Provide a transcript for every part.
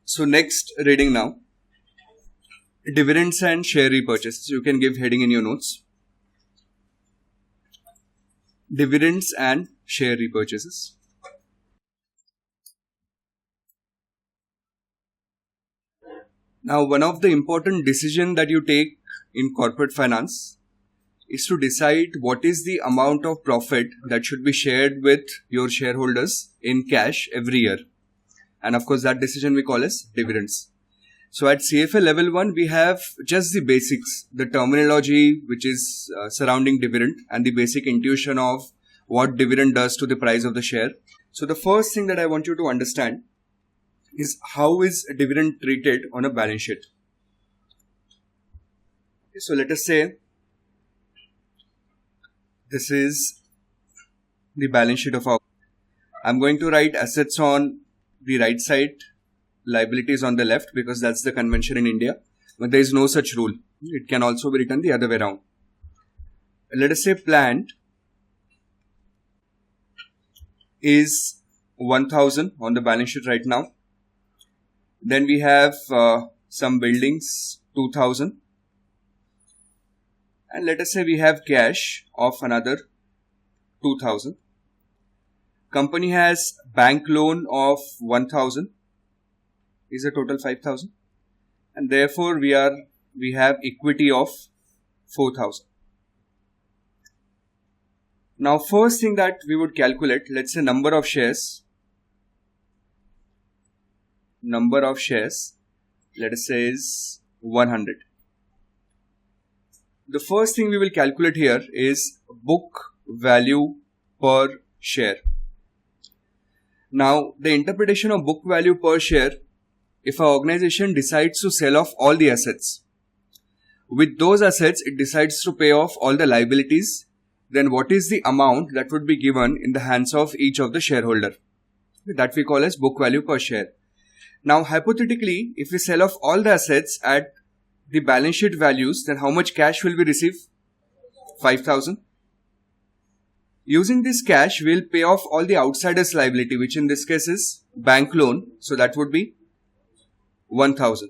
So next reading now. Dividends and share repurchases. You can give heading in your notes. Dividends and share repurchases. Now, one of the important decisions that you take in corporate finance is to decide what is the amount of profit that should be shared with your shareholders in cash every year. And of course, that decision we call as dividends. So at CFA Level 1, we have just the basics, the terminology which is surrounding dividend and the basic intuition of what dividend does to the price of the share. So the first thing that I want you to understand is how is a dividend treated on a balance sheet. Okay, so let us say this is the balance sheet of our. I'm going to write assets on the right side, liabilities on the left, because that's the convention in India. But there is no such rule. It can also be written the other way around. Let us say plant is 1000 on the balance sheet right now. Then we have some buildings, 2000. And let us say we have cash of another 2000. Company has bank loan of 1000. Is a total 5000. And therefore we have equity of 4000. Now first thing that we would calculate, let's say number of shares. Number of shares, let us say is 100. The first thing we will calculate here is book value per share. Now the interpretation of book value per share, if an organization decides to sell off all the assets, with those assets it decides to pay off all the liabilities, then what is the amount that would be given in the hands of each of the shareholder? That we call as book value per share. Now hypothetically, if we sell off all the assets at the balance sheet values, then how much cash will we receive? 5000. Using this cash, we'll pay off all the outsiders liability, which in this case is bank loan. So that would be 1000.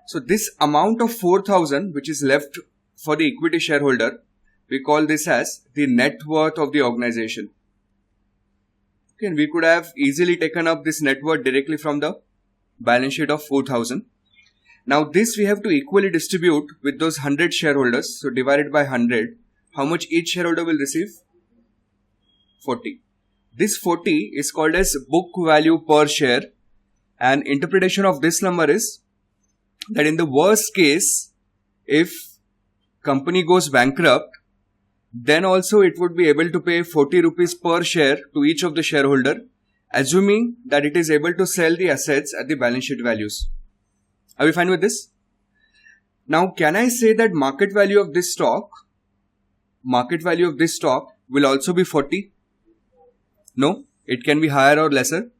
So this amount of 4000 which is left for the equity shareholder, we call this as the net worth of the organization. Okay, and we could have easily taken up this net worth directly from the balance sheet of 4000. Now this we have to equally distribute with those 100 shareholders. So divided by 100, how much each shareholder will receive? 40. This 40 is called as book value per share, and interpretation of this number is that in the worst case, if company goes bankrupt, then also it would be able to pay 40 rupees per share to each of the shareholder, assuming that it is able to sell the assets at the balance sheet values. Are we fine with this? Now, can I say that market value of this stock will also be 40? No, it can be higher or lesser.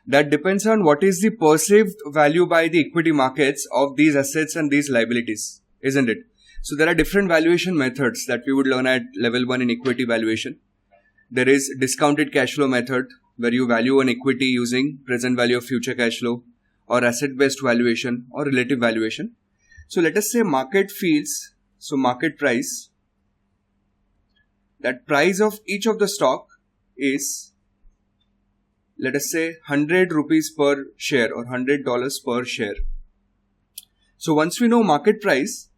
That depends on what is the perceived value by the equity markets of these assets and these liabilities, isn't it? So there are different valuation methods that we would learn at level 1 in equity valuation. There is discounted cash flow method, where you value an equity using present value of future cash flow, or asset based valuation, or relative valuation. So let us say market feels, so market price, that price of each of the stock is, let us say 100 rupees per share or $100 per share. So once we know market price,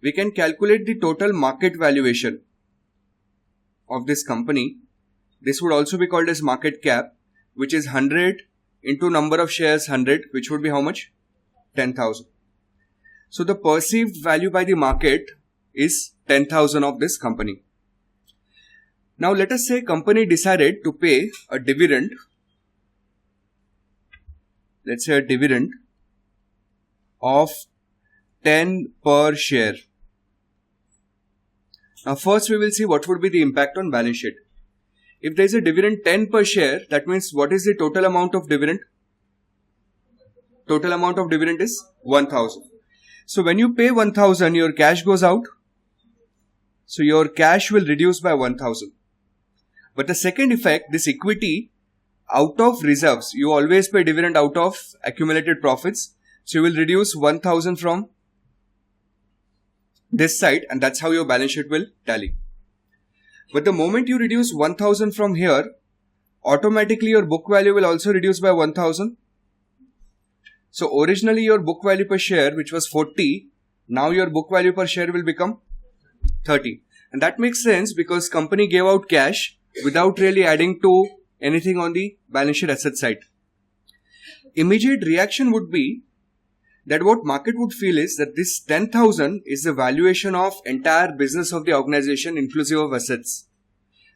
we can calculate the total market valuation of this company. This would also be called as market cap, which is 100 into number of shares 100, which would be how much? 10,000. So the perceived value by the market is 10,000 of this company. Now let us say company decided to pay a dividend. Let's say a dividend of 10 per share. Now first we will see what would be the impact on balance sheet. If there is a dividend 10 per share, that means what is the total amount of dividend? Total amount of dividend is 1000. So when you pay 1000, your cash goes out. So your cash will reduce by 1000. But the second effect, this equity out of reserves, you always pay dividend out of accumulated profits. So you will reduce 1000 from this side, and that's how your balance sheet will tally. But the moment you reduce 1000 from here, automatically your book value will also reduce by 1000. So originally your book value per share, which was 40, now your book value per share will become 30. And that makes sense because company gave out cash without really adding to anything on the balance sheet asset side. Immediate reaction would be that what market would feel is that this 10,000 is the valuation of entire business of the organization inclusive of assets.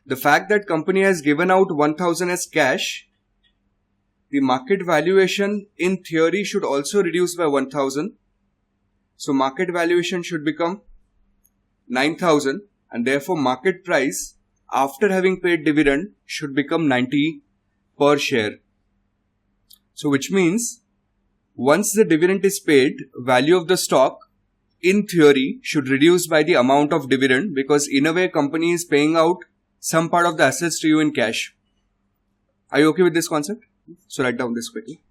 The fact that company has given out 1,000 as cash, the market valuation in theory should also reduce by 1,000. So market valuation should become 9,000, and therefore market price after having paid dividend should become 90 per share. So which means once the dividend is paid, value of the stock in theory should reduce by the amount of dividend, because in a way company is paying out some part of the assets to you in cash. Are you okay with this concept? So write down this quickly.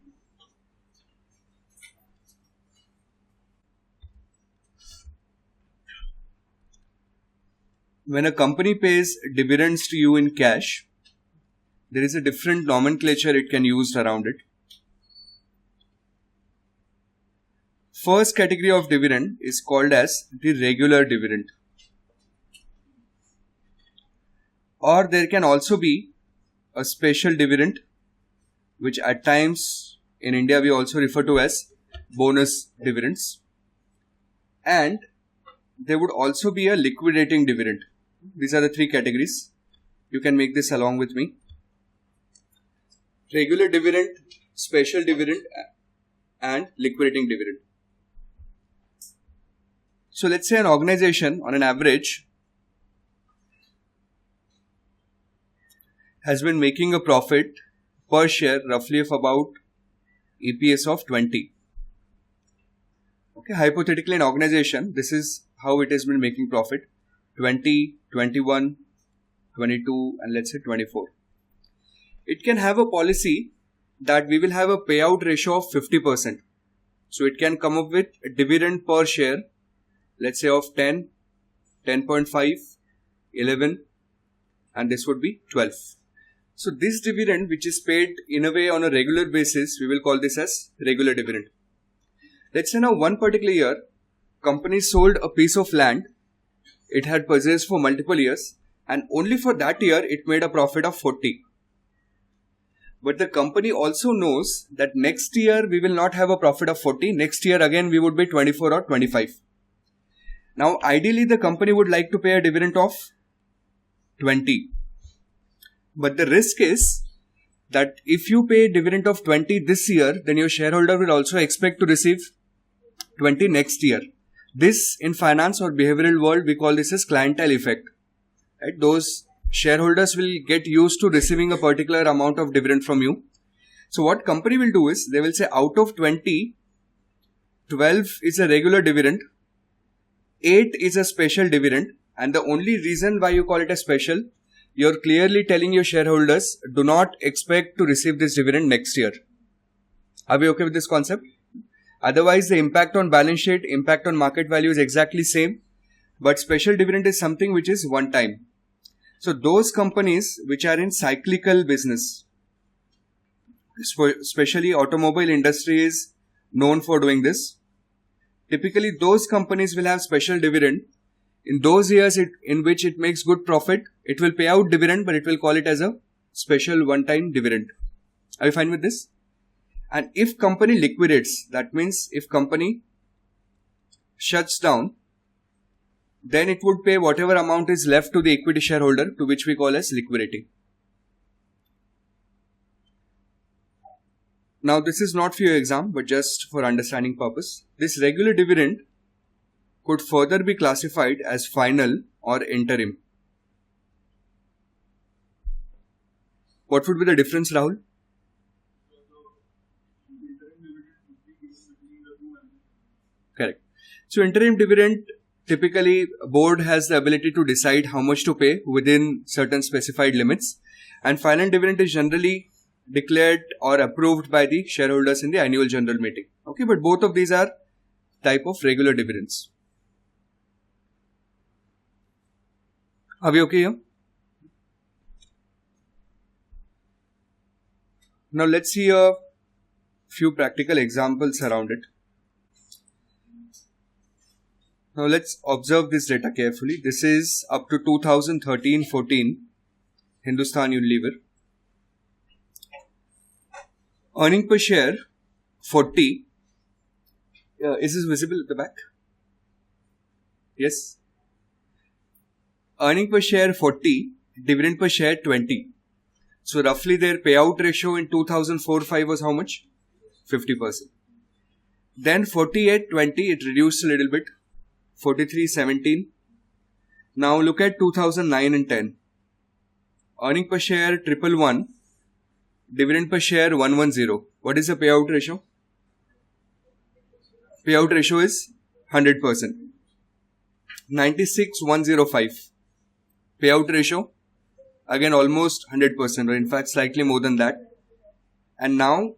When a company pays dividends to you in cash, there is a different nomenclature it can use around it. First category of dividend is called as the regular dividend. Or there can also be a special dividend, which at times in India we also refer to as bonus dividends. And there would also be a liquidating dividend. These are the three categories. You can make this along with me. Regular dividend, special dividend, and liquidating dividend. So let's say an organization on an average has been making a profit per share roughly of about EPS of 20. Okay, hypothetically an organization, this is how it has been making profit: 20, 21, 22, and let's say 24. It can have a policy that we will have a payout ratio of 50%. So it can come up with a dividend per share, let's say of 10, 10.5, 11, and this would be 12. So this dividend, which is paid in a way on a regular basis, we will call this as regular dividend. Let's say now one particular year, company sold a piece of land it had purchased for multiple years, and only for that year it made a profit of 40. But the company also knows that next year we will not have a profit of 40. Next year again we would be 24 or 25. Now ideally the company would like to pay a dividend of 20. But the risk is that if you pay a dividend of 20 this year, then your shareholder will also expect to receive 20 next year. This in finance or behavioral world we call this as clientele effect. Right? Those shareholders will get used to receiving a particular amount of dividend from you. So what company will do is they will say out of 20, 12 is a regular dividend, 8 is a special dividend, and the only reason why you call it a special, you're clearly telling your shareholders do not expect to receive this dividend next year. Are we okay with this concept? Otherwise the impact on balance sheet, impact on market value is exactly same, but special dividend is something which is one time. So those companies which are in cyclical business, especially automobile industry is known for doing this. Typically those companies will have special dividend. In those years in which it makes good profit, it will pay out dividend, but it will call it as a special one-time dividend. Are you fine with this? And if company liquidates, that means if company shuts down, then it would pay whatever amount is left to the equity shareholder, to which we call as liquidity. Now this is not for your exam, but just for understanding purpose. This regular dividend could further be classified as final or interim. What would be the difference, Rahul? Correct. So interim dividend, typically board has the ability to decide how much to pay within certain specified limits, and final dividend is generally declared or approved by the shareholders in the annual general meeting. Okay, but both of these are type of regular dividends. Are we okay here? Now let's see a few practical examples around it. Now let's observe this data carefully. This is up to 2013-14 Hindustan Unilever. Earning per share 40. Is this visible at the back? Yes. Earning per share 40, dividend per share 20. So roughly their payout ratio in 2004-05 was how much? 50%. Then 48-20, it reduced a little bit. 43-17. Now look at 2009 and 10. Earning per share 111, dividend per share 110. What is the payout ratio? Payout ratio is 100%. 96-105. Payout ratio, again almost 100%, or in fact slightly more than that. And now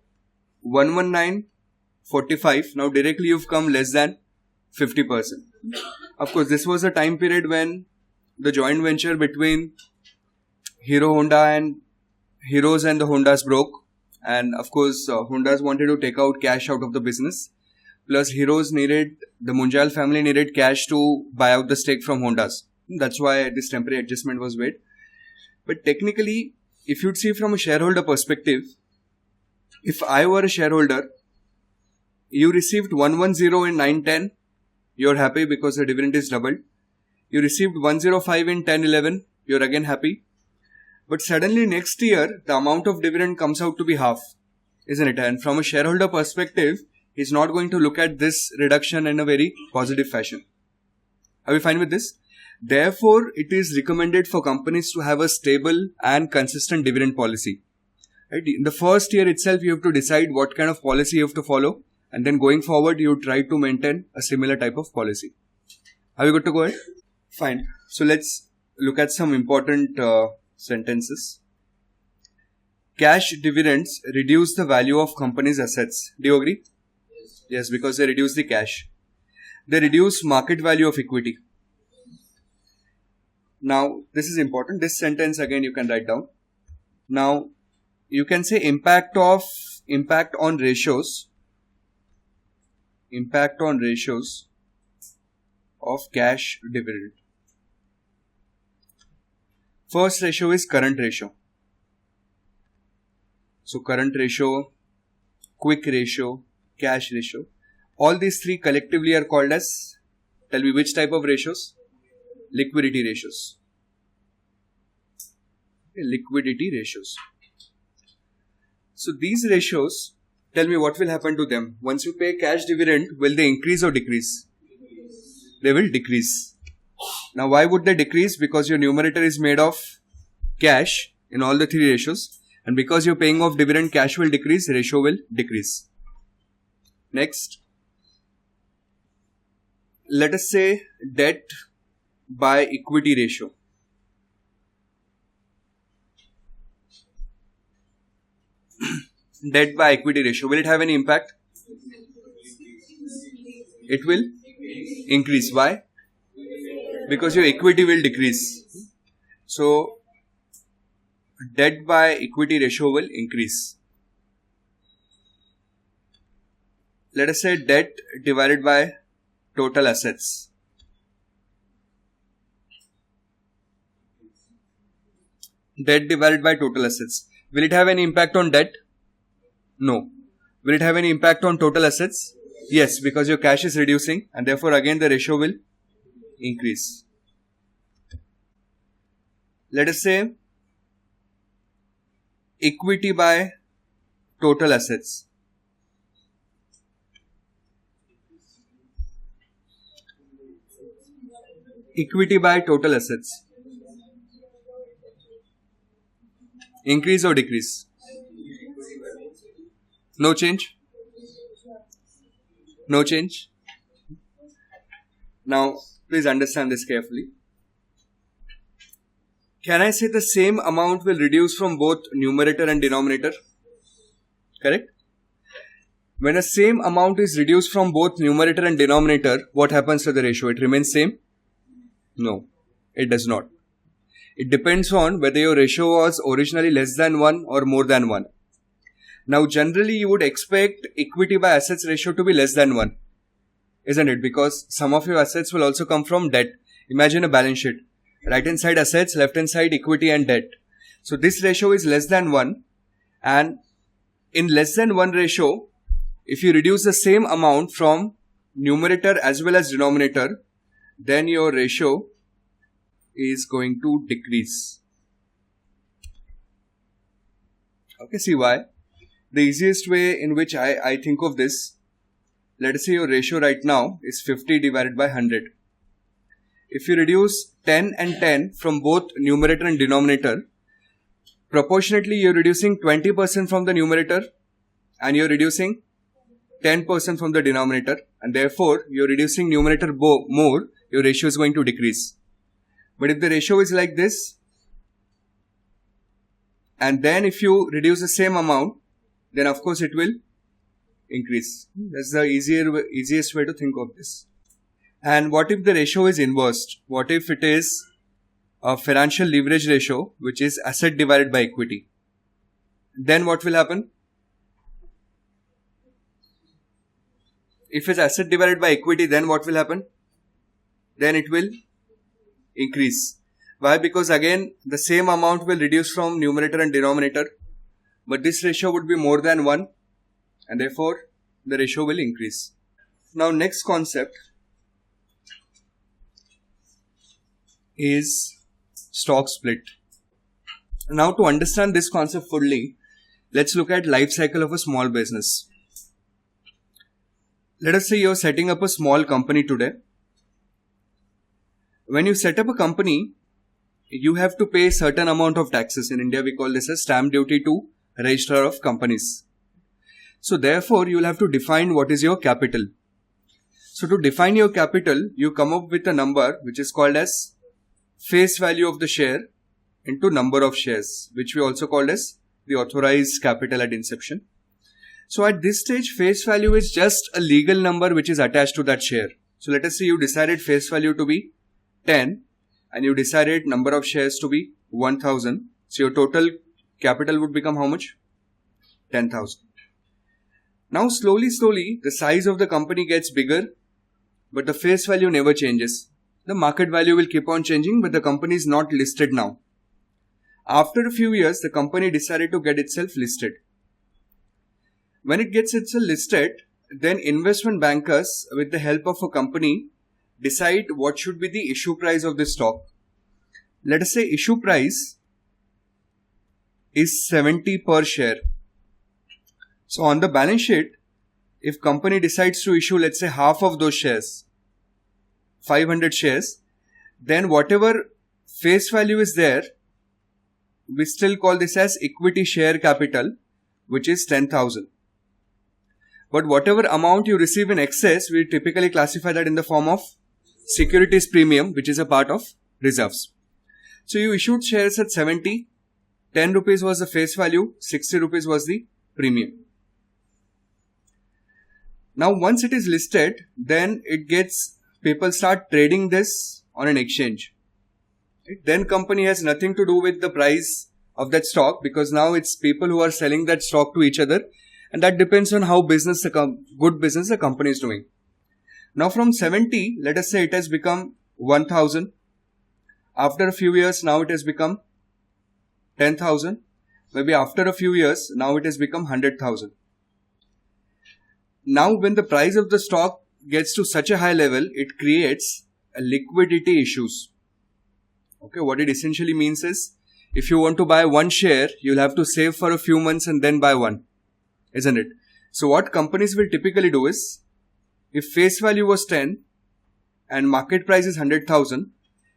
119-45. Now directly you've come less than 50%. Of course, this was a time period when the joint venture between Heroes and the Hondas broke, and of course Hondas wanted to take out cash out of the business. Plus the Munjal family needed cash to buy out the stake from Hondas. That's why this temporary adjustment was made. But technically, if you'd see from a shareholder perspective, if I were a shareholder, you received 110 in 9-10, you're happy because the dividend is doubled. You received 105 in 10-11, you're again happy. But suddenly next year, the amount of dividend comes out to be half, isn't it? And from a shareholder perspective, he's not going to look at this reduction in a very positive fashion. Are we fine with this? Therefore, it is recommended for companies to have a stable and consistent dividend policy. Right? In the first year itself, you have to decide what kind of policy you have to follow, and then going forward, you try to maintain a similar type of policy. Are we good to go ahead? Fine. So let's look at some important sentences. Cash dividends reduce the value of company's assets. Do you agree? Yes, because they reduce the cash. They reduce market value of equity. Now, this is important. This sentence again you can write down. Now, you can say impact on ratios of cash dividend. First ratio is current ratio. So current ratio, quick ratio, cash ratio. All these three collectively are called as, tell me which type of ratios? Liquidity ratios. Liquidity ratios. So these ratios, tell me what will happen to them. Once you pay cash dividend, will they increase or decrease? They will decrease. Now why would they decrease? Because your numerator is made of cash in all the three ratios. And because you're paying off dividend, cash will decrease, ratio will decrease. Next. Let us say debt by equity ratio. Debt by equity ratio. Will it have any impact? It will increase. Why? Because your equity will decrease. So, debt by equity ratio will increase. Let us say debt divided by total assets. Debt divided by total assets. Will it have any impact on debt? No. Will it have any impact on total assets? Yes, because your cash is reducing and therefore again the ratio will increase. Let us say equity by total assets. Equity by total assets. Increase or decrease? No change? No change? Now, please understand this carefully. Can I say the same amount will reduce from both numerator and denominator? Correct? When the same amount is reduced from both numerator and denominator, what happens to the ratio? It remains same? No, it does not. It depends on whether your ratio was originally less than 1 or more than 1. Now, generally, you would expect equity by assets ratio to be less than 1, isn't it? Because some of your assets will also come from debt. Imagine a balance sheet. Right hand side assets, left hand side equity and debt. So, this ratio is less than 1. And in less than 1 ratio, if you reduce the same amount from numerator as well as denominator, then your ratio is going to decrease. Okay, see why? The easiest way in which I think of this, let us say your ratio right now is 50 divided by 100. If you reduce 10 and 10 from both numerator and denominator, proportionately you're reducing 20% from the numerator and you're reducing 10% from the denominator, and therefore you're reducing numerator more, your ratio is going to decrease. But if the ratio is like this, and then if you reduce the same amount, then of course it will increase. That's the easiest way to think of this. And what if the ratio is inversed? What if it is a financial leverage ratio, which is asset divided by equity? Then what will happen? If it's asset divided by equity, then what will happen? Then it will increase. Why? Because again, the same amount will reduce from numerator and denominator, but this ratio would be more than 1, and therefore the ratio will increase. Now, next concept is stock split. Now, to understand this concept fully, let's look at life cycle of a small business. Let us say you're setting up a small company today. When you set up a company, you have to pay a certain amount of taxes. In India, we call this as stamp duty to registrar of companies. So therefore, you will have to define what is your capital. So to define your capital, you come up with a number which is called as face value of the share into number of shares, which we also call as the authorized capital at inception. So at this stage, face value is just a legal number which is attached to that share. So let us say you decided face value to be 10 and you decided number of shares to be 1000. So your total capital would become how much? 10,000. Now slowly the size of the company gets bigger, but the face value never changes. The market value will keep on changing, but the company is not listed now. After a few years, the company decided to get itself listed. When it gets itself listed, then investment bankers, with the help of a company, decide what should be the issue price of the stock. Let us say issue price is 70 per share. So on the balance sheet, if company decides to issue, let's say half of those shares, 500 shares, then whatever face value is there, we still call this as equity share capital, which is 10,000. But whatever amount you receive in excess, we typically classify that in the form of securities premium, which is a part of reserves. So you issued shares at 70, 10 rupees was the face value, 60 rupees was the premium. Now once it is listed, then people start trading this on an exchange. Right? Then company has nothing to do with the price of that stock, because now it's people who are selling that stock to each other, and that depends on how good business the company is doing. Now from 70, let us say it has become 1000. After a few years, now it has become 10,000. Maybe after a few years, now it has become 100,000. Now when the price of the stock gets to such a high level, it creates a liquidity issues. Okay, what it essentially means is, if you want to buy one share, you'll have to save for a few months and then buy one, isn't it? So what companies will typically do is, if face value was 10 and market price is 100,000,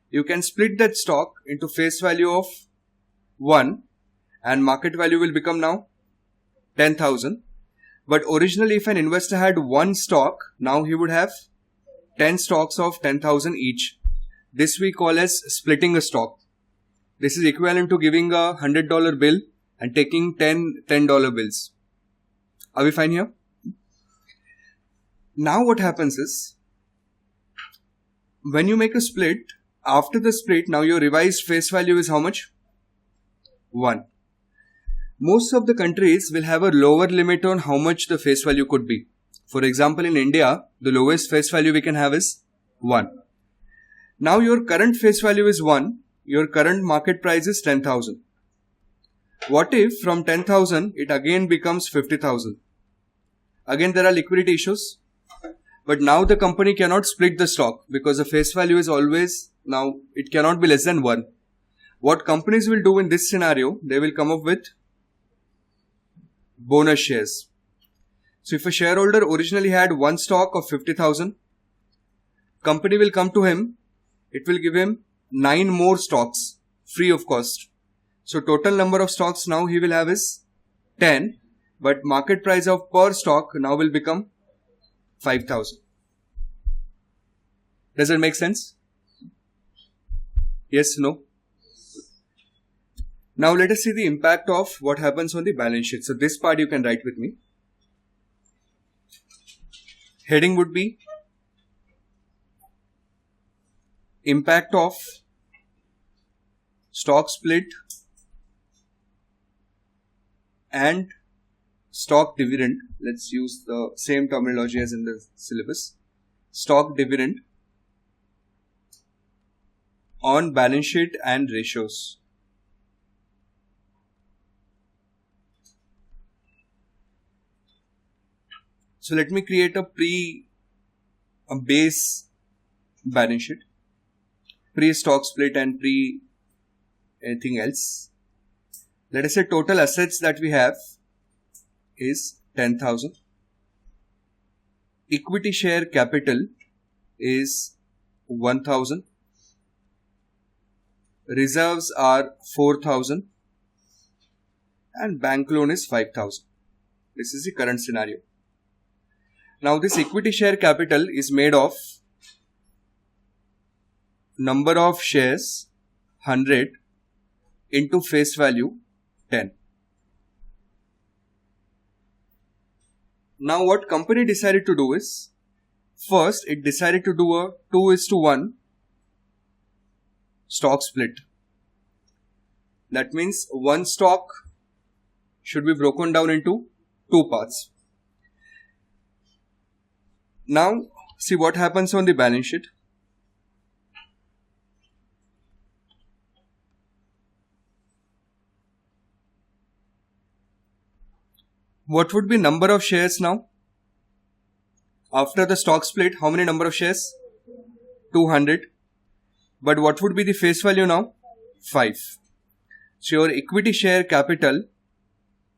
you can split that stock into face value of 1 and market value will become now 10,000. But originally, if an investor had one stock, now he would have 10 stocks of 10,000 each. This we call as splitting a stock. This is equivalent to giving a $100 bill and taking 10 $10 bills. Are we fine here? Now what happens is, when you make a split, after the split, now your revised face value is how much? 1. Most of the countries will have a lower limit on how much the face value could be. For example, in India, the lowest face value we can have is 1. Now your current face value is 1. Your current market price is 10,000. What if from 10,000 it again becomes 50,000? Again there are liquidity issues. But now the company cannot split the stock because the face value is always, now it cannot be less than 1. What companies will do in this scenario, they will come up with bonus shares. So if a shareholder originally had one stock of 50,000, company will come to him, it will give him 9 more stocks free of cost. So total number of stocks now he will have is 10, but market price of per stock now will become 5,000. Does it make sense? Yes, no? Now let us see the impact of what happens on the balance sheet. So this part you can write with me. Heading would be impact of stock split and stock dividend. Let's use the same terminology as in the syllabus. Stock dividend on balance sheet and ratios. So let me create a base balance sheet, pre-stock split and pre anything else. Let us say total assets that we have is 10,000. Equity share capital is 1,000. Reserves are 4,000. And bank loan is 5,000. This is the current scenario. Now this equity share capital is made of number of shares 100 into face value 10. Now what company decided to do is, first it decided to do a 2:1 stock split. That means one stock should be broken down into 2 parts. Now see what happens on the balance sheet. What would be number of shares now? After the stock split, how many number of shares? 200. But what would be the face value now? 5. So your equity share capital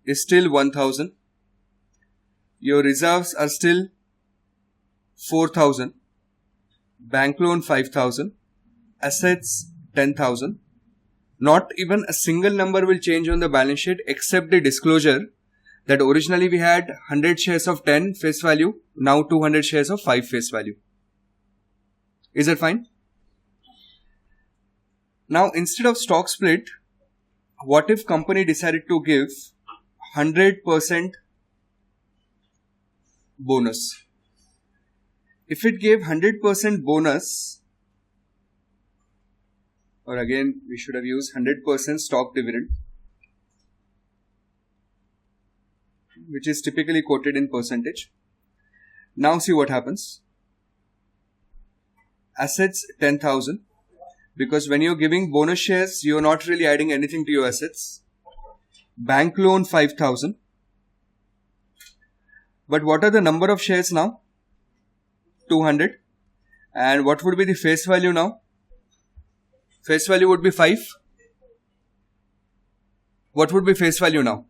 is still 1,000. Your reserves are still 4,000. Bank loan 5,000. Assets 10,000. Not even a single number will change on the balance sheet except the disclosure that originally we had 100 shares of 10 face value, now 200 shares of 5 face value. Is that fine? Now instead of stock split, what if company decided to give 100% bonus? If it gave 100% bonus, or again we should have used 100% stock dividend, which is typically quoted in percentage. Now see what happens. Assets 10,000, because when you're giving bonus shares, you're not really adding anything to your assets. Bank loan 5,000. But what are the number of shares now? 200. And what would be the face value now? Face value would be 5. What would be face value now?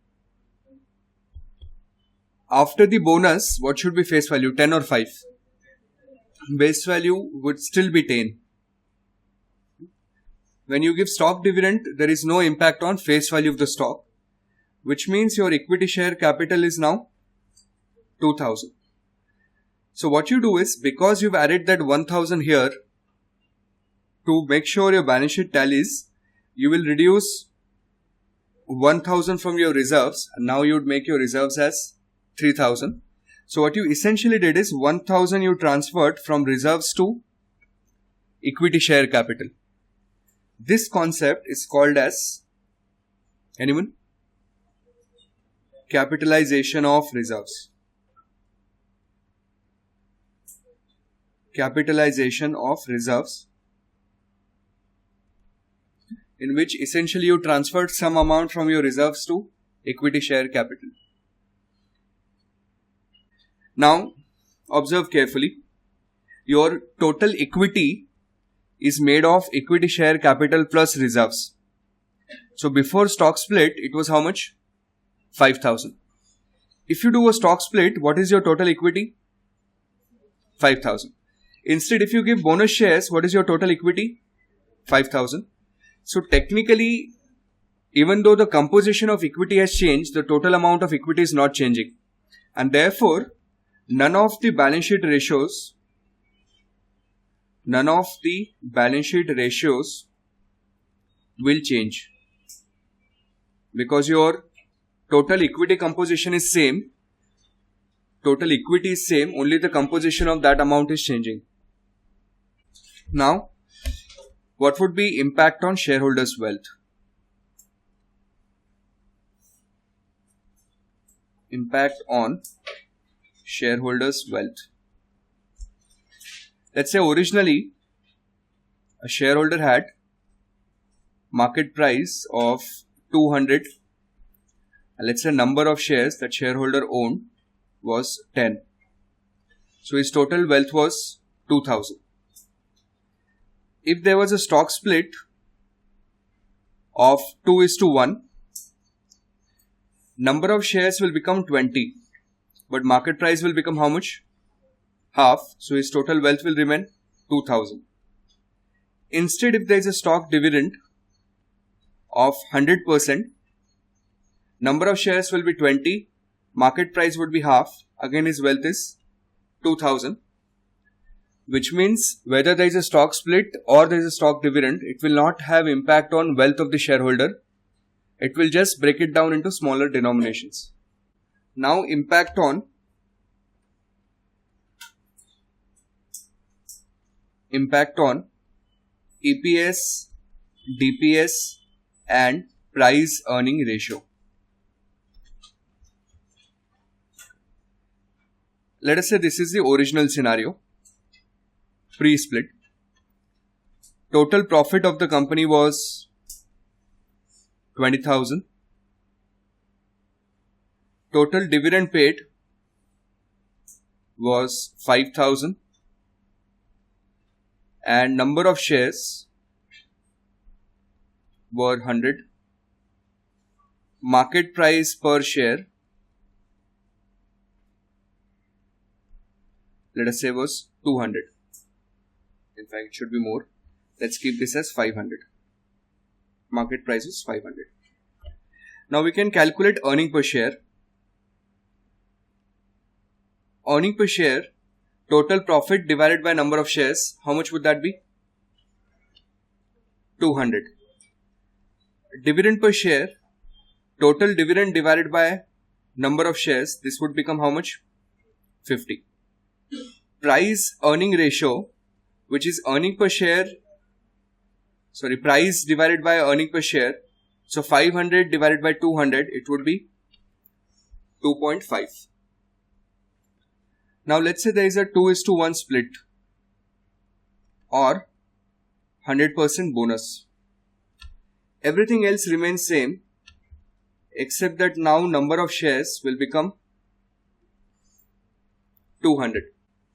After the bonus, what should be face value? 10 or 5? Base value would still be 10. When you give stock dividend, there is no impact on face value of the stock, which means your equity share capital is now 2,000. So what you do is, because you've added that 1,000 here, to make sure your balance sheet tallies, you will reduce 1,000 from your reserves, and now you would make your reserves as 3,000. So what you essentially did is 1,000 you transferred from reserves to equity share capital. This concept is called as, anyone? Capitalization of reserves. Capitalization of reserves, in which essentially you transferred some amount from your reserves to equity share capital. Now, observe carefully. Your total equity is made of equity share capital plus reserves. So before stock split, it was how much? 5,000. If you do a stock split, what is your total equity? 5,000. Instead, if you give bonus shares, what is your total equity? 5,000. So technically, even though the composition of equity has changed, the total amount of equity is not changing. And therefore, none of the balance sheet ratios will change. Because your total equity composition is same. Total equity is same, only the composition of that amount is changing. Now, what would be impact on shareholders' wealth? Impact on shareholders' wealth. Let's say originally a shareholder had market price of 200. Let's say number of shares that shareholder owned was 10. So his total wealth was 2,000. If there was a stock split of 2:1, number of shares will become 20, but market price will become how much? Half. So his total wealth will remain 2,000. Instead, if there is a stock dividend of 100%, number of shares will be 20, market price would be half. Again, his wealth is 2,000. Which means whether there is a stock split or there is a stock dividend, it will not have impact on wealth of the shareholder. It will just break it down into smaller denominations. Now impact on EPS, DPS and price earning ratio. Let us say this is the original scenario. Pre-split. Total profit of the company was 20,000. Total dividend paid was 5,000. And number of shares were 100. Market price per share, let us say, was 200. In fact, it should be more. Let's keep this as 500. Market price is 500. Now we can calculate earning per share. Earning per share, total profit divided by number of shares. How much would that be? 200. Dividend per share, total dividend divided by number of shares. This would become how much? 50. Price earning ratio, which is earning per share, price divided by earning per share. So 500 divided by 200, it would be 2.5. Now let's say there is a 2:1 split or 100% bonus. Everything else remains same except that now number of shares will become 200.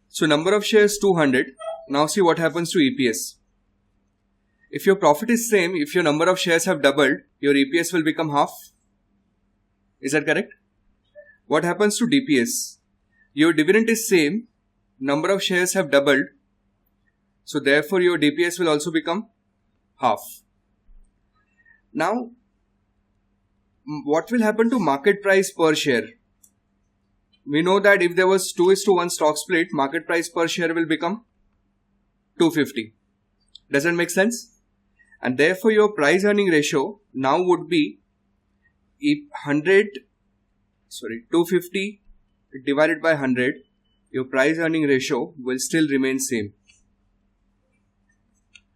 So number of shares 200. Now see what happens to EPS. If your profit is same, if your number of shares have doubled, your EPS will become half. Is that correct? What happens to DPS? Your dividend is same, number of shares have doubled. So therefore your DPS will also become half. Now, what will happen to market price per share? We know that if there was 2:1 stock split, market price per share will become 250. Does that make sense? And therefore your price earning ratio now would be 250 divided by 100, your price earning ratio will still remain same.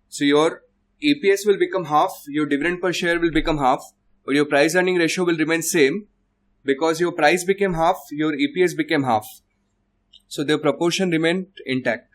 So your EPS will become half, your dividend per share will become half, but your price earning ratio will remain same because your price became half, your EPS became half. So the proportion remained intact.